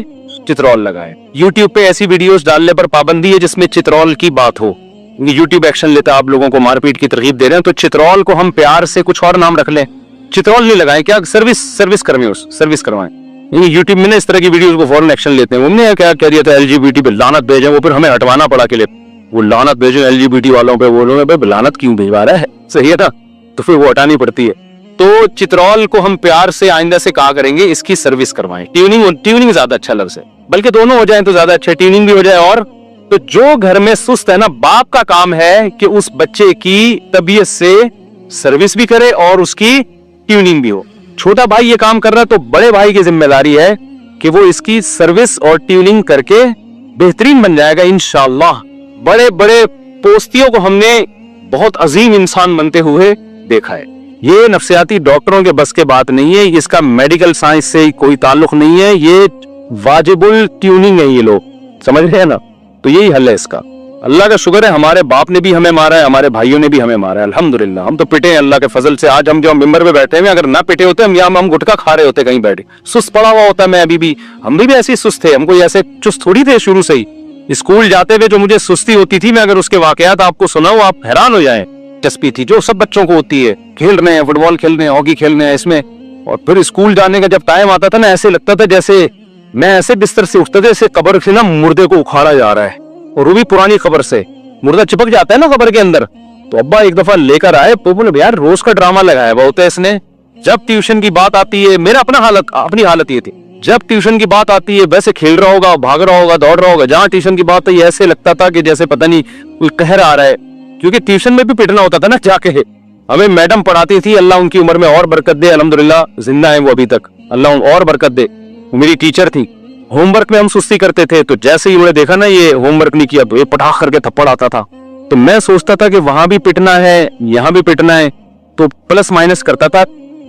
चित्रौल लगाए। यूट्यूब पे ऐसी वीडियोस डालने पर पाबंदी है जिसमें चित्रौल की बात हो, यूट्यूब एक्शन लेता है, आप लोगों को मारपीट की तरकीब दे रहे हैं, तो चित्रौल को हम प्यार से कुछ और नाम रख लें, चित्रौल नहीं लगाएं, क्या सर्विस करवाएं। यूट्यूब में ना इस तरह की वीडियोस को फौरन एक्शन लेते हैं। उन्होंने क्या कह दिया था, एलजीबीटी पे लानत भेजें, वो फिर हमें हटवाना पड़ा के लिए, वो लानत भेजें एलजीबीटी वालों पे, वो लोग भाई लानत क्यों भिजवा रहा है, सही है ना, तो फिर वो हटानी पड़ती है। तो चित्रौल को हम प्यार से आइंदा से कहा करेंगे इसकी सर्विस करवाएं। ट्यूनिंग ज्यादा अच्छा लफ्ज है, बल्कि दोनों हो जाए तो ज्यादा अच्छा, ट्यूनिंग भी हो जाए। और तो जो घर में सुस्त है ना, बाप का काम है कि उस बच्चे की तबीयत से सर्विस भी करे और उसकी ट्यूनिंग भी हो। छोटा भाई ये काम कर रहा है तो बड़े भाई की जिम्मेदारी है कि वो इसकी सर्विस और ट्यूनिंग करके बेहतरीन बन जाएगा इंशाअल्लाह। बड़े बड़े पोस्तियों को हमने बहुत अजीम इंसान बनते हुए देखा है। ये नफ्सियाती डॉक्टरों के बस के बात नहीं है, इसका मेडिकल साइंस से कोई ताल्लुक नहीं है, ये वाजिबुल ट्यूनिंग है, ये लोग समझ रहे हैं ना। तो यही हल है इसका। अल्लाह का शुक्र है, हमारे बाप ने भी हमें मारा है, हमारे भाइयों ने भी हमें मारा है, अल्हम्दुलिल्लाह। हम तो पिटे हैं अल्लाह के फजल से। आज हम जो मिंबर पे बैठे हैं, अगर ना पिटे होते हम गुटखा खा रहे होते कहीं बैठे। सुस्त पड़ा हुआ होता मैं अभी भी, हम भी ऐसे सुस्त थे, हम कोई ऐसे चुस्त थोड़ी थे शुरू से ही। स्कूल जाते हुए जो मुझे सुस्ती होती थी, मैं अगर उसके वाकयात आपको सुनाऊं आप हैरान हो जाएं। दिलचस्पी थी जो सब बच्चों को होती है, खेल रहे हैं, फुटबॉल खेल रहे हैं, हॉकी खेल रहे हैं इसमें। और फिर स्कूल जाने का जब टाइम आता था ना, ऐसे लगता था जैसे मैं ऐसे बिस्तर से उठता था जैसे कब्र से ना मुर्दे को उखाड़ा जा रहा है। और वो भी पुरानी खबर से। मुर्दा चिपक जाता है ना खबर के अंदर। तो अब्बा एक दफा लेकर आए तो बोले यार रोज का ड्रामा लगाया बहुत है इसने। जब ट्यूशन की बात आती है, मेरा अपनी हालत ये थी, जब ट्यूशन की बात आती है वैसे खेल रहा होगा, भाग रहा होगा, दौड़ रहा होगा। जहां ट्यूशन की बात है ऐसे लगता था कि जैसे पता नहीं कोई कहर आ रहा है, क्योंकि ट्यूशन में भी पिटना होता था ना जाके। हमें मैडम पढ़ाती थी, अल्लाह उनकी उम्र में और बरकत दे, अल्हम्दुलिल्लाह जिंदा है वो अभी तक, अल्लाह और बरकत दे। वो मेरी टीचर थी। होमवर्क में हम सुस्ती करते थे तो जैसे ही उन्होंने देखा ना ये होमवर्क नहीं किया तो ये पटाख करके थप्पड़ आता था। तो मैं सोचता था कि वहां भी पिटना है, यहाँ भी पिटना है, तो प्लस माइनस करता था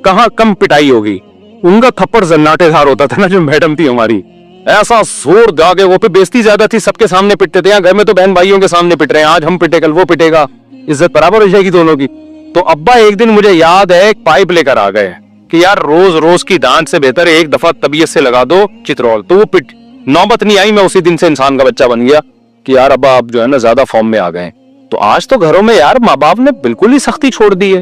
कहाँ कम पिटाई होगी। उनका थप्पड़ जन्नाटेदार होता था ना जो मैडम थी हमारी, ऐसा जोर दागे वो पे बेइज्जती ज्यादा थी, सबके सामने पिटते थे। यहाँ घर में तो बहन भाइयों के सामने पिट रहे हैं, आज हम पिटे कल वो पिटेगा, इज्जत बराबर हो जाएगी दोनों की। तो अब्बा एक दिन मुझे याद है एक पाइप लेकर आ गए कि यार रोज रोज की डांट से बेहतर एक दफा तबीयत से लगा दो चित्रौल। तो वो पिट नौबत नहीं आई, मैं उसी दिन से इंसान का बच्चा बन गया कि यार अब्बा आप जो है ना ज्यादा फॉर्म में आ गए। तो आज तो घरों में यार माँ बाप ने बिल्कुल ही सख्ती छोड़ दी है।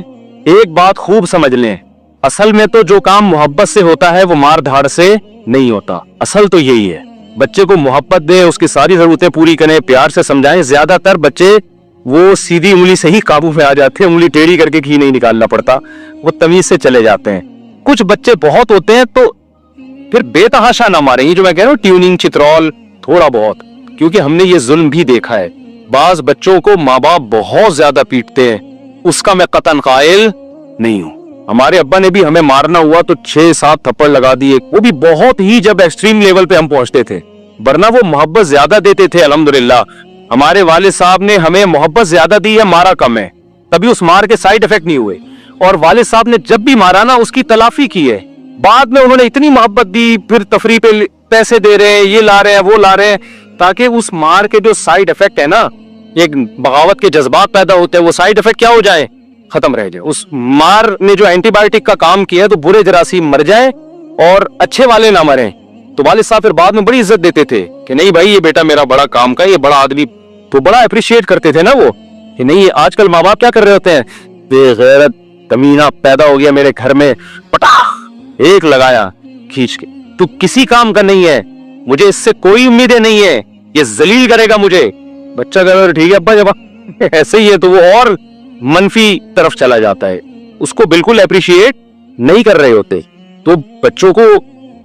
एक बात खूब समझ लें, असल में तो जो काम मोहब्बत से होता है वो मार धाड़ से नहीं होता। असल तो यही है, बच्चे को मोहब्बत दें, उसकी सारी जरूरतें पूरी करें, प्यार से समझाएं। ज्यादातर बच्चे वो सीधी उंगली से ही काबू में आ जाते हैं, उंगली टेढ़ी करके घी नहीं निकालना पड़ता, वो तमीज से चले जाते हैं। कुछ बच्चे बहुत होते हैं तो फिर बेतहाशा ना मारें, ये जो मैं कह रहा हूँ ट्यूनिंग चित्रौल थोड़ा बहुत, क्योंकि हमने ये जुल्म भी देखा है। बाज बच्चों को माँ बाप बहुत ज्यादा पीटते हैं, उसका मैं कतन कायल नहीं हूं। हमारे अब्बा ने भी हमें मारना हुआ तो 6-7 थप्पड़ लगा दिए, वो भी बहुत ही जब एक्सट्रीम लेवल पे हम पहुंचते थे, वरना वो मोहब्बत ज्यादा देते थे। अल्हम्दुलिल्लाह हमारे वालिद साहब ने हमें मोहब्बत ज्यादा दी है, मारा कम है, तभी उस मार के साइड इफेक्ट नहीं हुए। और वालिद साहब ने जब भी मारा ना उसकी तलाफी की है, बाद में उन्होंने इतनी मोहब्बत दी, फिर तफरी पे पैसे दे रहे हैं, ये ला रहे हैं वो ला रहे हैं, ताकि उस मार के जो साइड इफेक्ट है ना, एक बगावत के जज्बात पैदा होते हैं, वो साइड इफेक्ट क्या हो जाए, खत्म रह जाए। उस मार ने जो एंटीबायोटिक का काम किया तो बुरे जरासीम मर जाए और अच्छे वाले ना मरे। तो वालिद साहब फिर बाद में बड़ी इज्जत देते थे कि नहीं भाई ये बेटा मेरा बड़ा काम का, ये बड़ा आदमी, तो बड़ा अप्रिशिएट करते थे ना वो कि नहीं। आजकल माँ बाप क्या कर रहे होते हैं, बेगैरत कमीना पैदा हो गया मेरे घर में, पटाख एक लगाया खींच के, तू किसी काम का नहीं है, मुझे इससे कोई उम्मीदें नहीं है, ये जलील करेगा मुझे। बच्चा कह रहा ठीक है अब्बा, जब ऐसे ही है तो वो और मनफी तरफ चला जाता है, उसको बिल्कुल अप्रिशिएट नहीं कर रहे होते। तो बच्चों को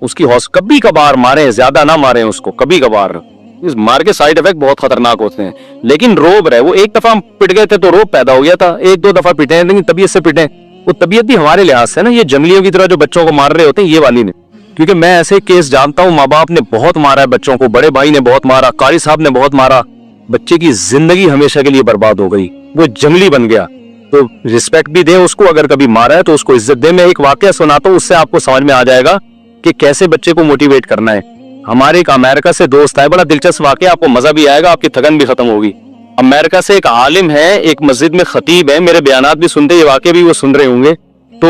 उसकी कभी कभार मारें, ज्यादा ना मारें उसको, कभी कभार। इस मार के साइड इफेक्ट बहुत खतरनाक होते हैं, लेकिन रोब रहे। वो एक दफा हम पिट गए थे तो रोब पैदा हो गया था, 1-2 दफा पिटे हैं, लेकिन तबीयत से पिटे। वो तबीयत भी हमारे लिहाज से ना, ये जंगलियों की तरह जो बच्चों को मार रहे होते हैं ये वाली ने, क्योंकि मैं ऐसे केस जानता हूँ, माँ बाप ने बहुत मारा है बच्चों को, बड़े भाई ने बहुत मारा, कारी साहब ने बहुत मारा, बच्चे की जिंदगी हमेशा के लिए बर्बाद हो गई, वो जंगली बन गया। तो रिस्पेक्ट भी दें उसको, अगर कभी मारा है तो उसको इज्जत दें। मैं एक वाकया सुनाता हूँ, उससे आपको समझ में आ जाएगा कि कैसे बच्चे को मोटिवेट करना है। हमारे एक अमेरिका से दोस्त है, बड़ा दिलचस्प वाकया, आपको मजा भी आएगा, आपकी थकन भी खत्म होगी। अमेरिका से एक आलिम है, एक मस्जिद में खतीब है, मेरे बयानात भी सुनते, ये वाकया भी वो सुन रहे होंगे। तो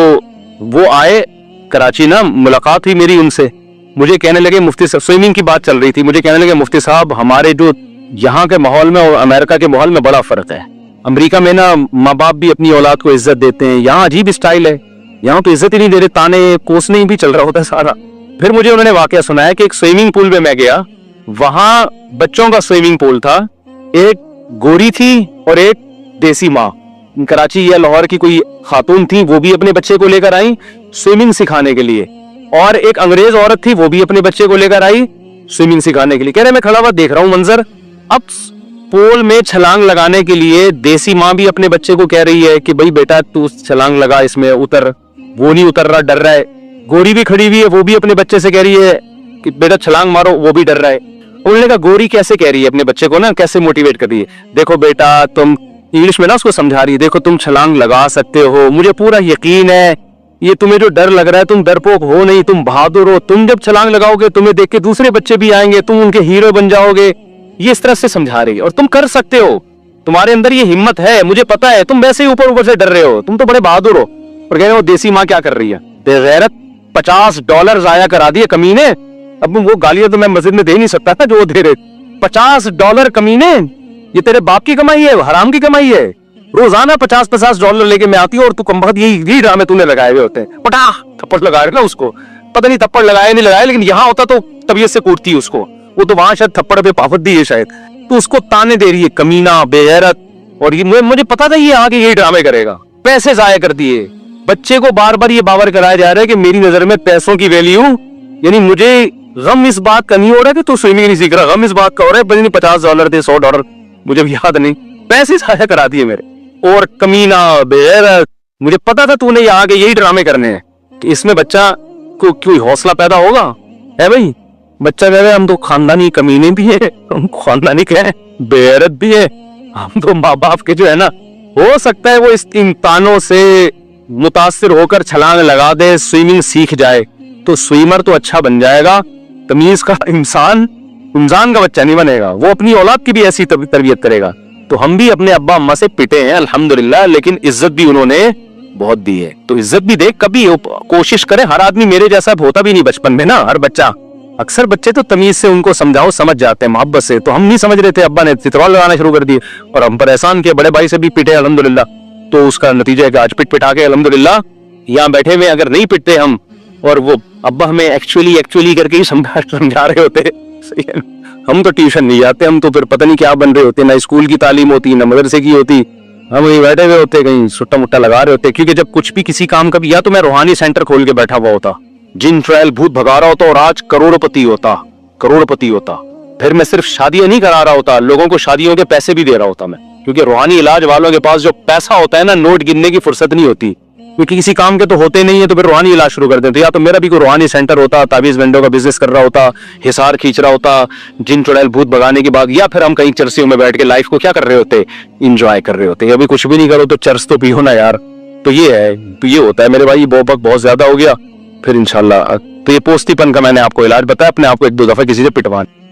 वो आए कराची ना, मुलाकात हुई मेरी उनसे, मुझे कहने लगे मुफ्ती साहब, स्विमिंग की बात चल रही थी, मुझे कहने लगे मुफ्ती साहब हमारे जो यहाँ के माहौल में और अमेरिका के माहौल में बड़ा फर्क है। अमेरिका में ना माँ बाप भी अपनी औलाद को इज्जत देते हैं, यहाँ अजीब स्टाइल है, यहाँ तो इज्जत ही नहीं दे रहे, ताने कोसने ही भी चल रहा होता है सारा। फिर मुझे उन्होंने वाकया सुनाया कि एक स्विमिंग पूल में मैं गया, वहां बच्चों का स्विमिंग पूल था, एक गोरी थी और एक देसी माँ, कराची या लाहौर की कोई खातून थी, वो भी अपने बच्चे को लेकर आई स्विमिंग सिखाने के लिए, और एक अंग्रेज औरत थी, वो भी अपने बच्चे को लेकर आई स्विमिंग सिखाने के लिए। कह रहे मैं खड़ा हुआ देख रहा हूँ मंजर, अब पूल में छलांग लगाने के लिए देसी माँ भी अपने बच्चे को कह रही है कि भाई बेटा तू छलांग लगा, इसमें उतर, वो नहीं उतर रहा, डर रहा है। गोरी भी खड़ी हुई है, वो भी अपने बच्चे से कह रही है कि बेटा छलांग मारो, वो भी डर रहा है। उन्होंने कहा गोरी कैसे कह रही है अपने बच्चे को ना, कैसे मोटिवेट कर रही है, देखो बेटा तुम, इंग्लिश में ना उसको समझा रही है, देखो तुम छलांग लगा सकते हो, मुझे पूरा यकीन है, ये तुम्हें जो डर लग रहा है तुम डरपोक हो नहीं, तुम बहादुर हो, तुम जब छलांग लगाओगे तुम्हें देख के दूसरे बच्चे भी आएंगे, तुम उनके हीरो बन जाओगे। ये इस तरह से समझा रही है, और तुम कर सकते हो, तुम्हारे अंदर ये हिम्मत है, मुझे पता है, तुम वैसे ही ऊपर ऊपर से डर रहे हो, तुम तो बड़े बहादुर हो। और कह रहे हो देसी माँ क्या कर रही है, बेगैरत $50 जाया करा दिए कमीने। अब वो गालियां तो मैं मस्जिद में दे नहीं सकता था जो दे रहे, $50 कमीने, ये तेरे बाप की कमाई है, हराम की कमाई है। रोजाना $50 लेके मैं आती हूँ और तू कमबख्त यही ड्रामे तूने लगाए हुए होते हैं। पटा थप्पड़ लगा रहे ना उसको, पता नहीं थप्पड़ लगाए नहीं लगाए, लेकिन यहाँ होता तो तबीयत से कूटती उसको, वो तो वहां शायद थप्पड़ पे पाबंदी है शायद। तो उसको ताने दे रही है कमीना, बेगैरत। और ये मुझे पता था ये आगे यही ड्रामे करेगा, पैसे जाया कर दिए। बच्चे को बार बार ये बावर कराया जा रहा है कि मेरी नजर में पैसों की वैल्यू, यानी मुझे गम इस बात का नहीं हो रहा कि तू स्विमिंग नहीं सीख रहा, गम इस बात का हो रहा है नहीं $50 थे, $100, मुझे भी याद नहीं, पैसे जाया करा दिए मेरे। और कमीना, बेगैरत, मुझे पता था तूने आगे यही ड्रामे करने हैं कि इसमें बच्चा को कोई हौसला पैदा होगा। है भाई, बच्चा कह रहे हम तो खानदानी कमीने भी है, हम खानदानी कहें, बेगैरत भी है, हम तो माँ बाप के जो है ना, हो सकता है वो इस इम्तिहानों से मुतासिर होकर छलांग लगा दे, स्विमिंग सीख जाए तो स्विमर तो अच्छा बन जाएगा, तमीज का इंसान का बच्चा नहीं बनेगा। वो अपनी औलाद की भी ऐसी तरबियत करेगा। तो हम भी अपने अब्बा अम्मा से पिटे हैं अल्हम्दुलिल्लाह, लेकिन इज्जत भी उन्होंने बहुत दी है। तो इज्जत भी दे, कभी कोशिश करे, हर आदमी मेरे जैसा होता भी नहीं बचपन में ना, हर बच्चा, अक्सर बच्चे तो तमीज से उनको समझाओ समझ जाते हैं, मोहब्बत से। तो हम नहीं समझ रहे थे, अब्बा ने चित्रौल लगाना शुरू कर दिए और हम पर एहसान किया, बड़े भाई से भी पिटे अल्हम्दुलिल्लाह। तो उसका नतीजा है कि आज पिट पिटा के अल्हम्दुलिल्लाह यहाँ बैठे हुए, अगर नहीं पिटते हम और वो अब्बा हमें एक्चुअली करके ही समझा रहे होते, सही है, हम तो ट्यूशन नहीं जाते, हम तो फिर पता नहीं क्या बन रहे होते, ना स्कूल की तालीम होती, ना मदरसे की होती, हम वहीं बैठे हुए होते, कहीं सुट्टा मुट्टा लगा रहे होते। क्योंकि जब कुछ भी किसी काम का भी, या तो मैं रूहानी सेंटर खोल के बैठा हुआ होता, जिन ट्रायल भूत भगा रहा होता और आज करोड़पति होता, फिर मैं सिर्फ शादियां नहीं करा रहा होता, लोगों को शादियों के पैसे भी दे रहा होता मैं। क्योंकि रूहानी इलाज वालों के पास जो पैसा होता है ना, नोट गिनने की फुर्सत नहीं होती, क्योंकि किसी काम के तो होते नहीं है, तो फिर रूहानी इलाज शुरू कर देते। या तो मेरा भी कोई रूहानी सेंटर होता, ताबीज वेंडो का बिजनेस कर रहा होता, हिसार खींच रहा होता जिन चुड़ैल भूत भगाने के बाद, या फिर हम कहीं चर्सियों में बैठ के लाइफ को क्या कर रहे होते, इंजॉय कर रहे होते। अभी कुछ भी नहीं करो तो चर्स तो पियो ना यार। तो ये है, तो ये होता है मेरे भाई। बहुत ज्यादा हो गया, फिर इंशाल्लाह। तो ये पोस्तीपन का मैंने आपको इलाज बताया, अपने आप को 1-2 दफा किसी से पिटवाना।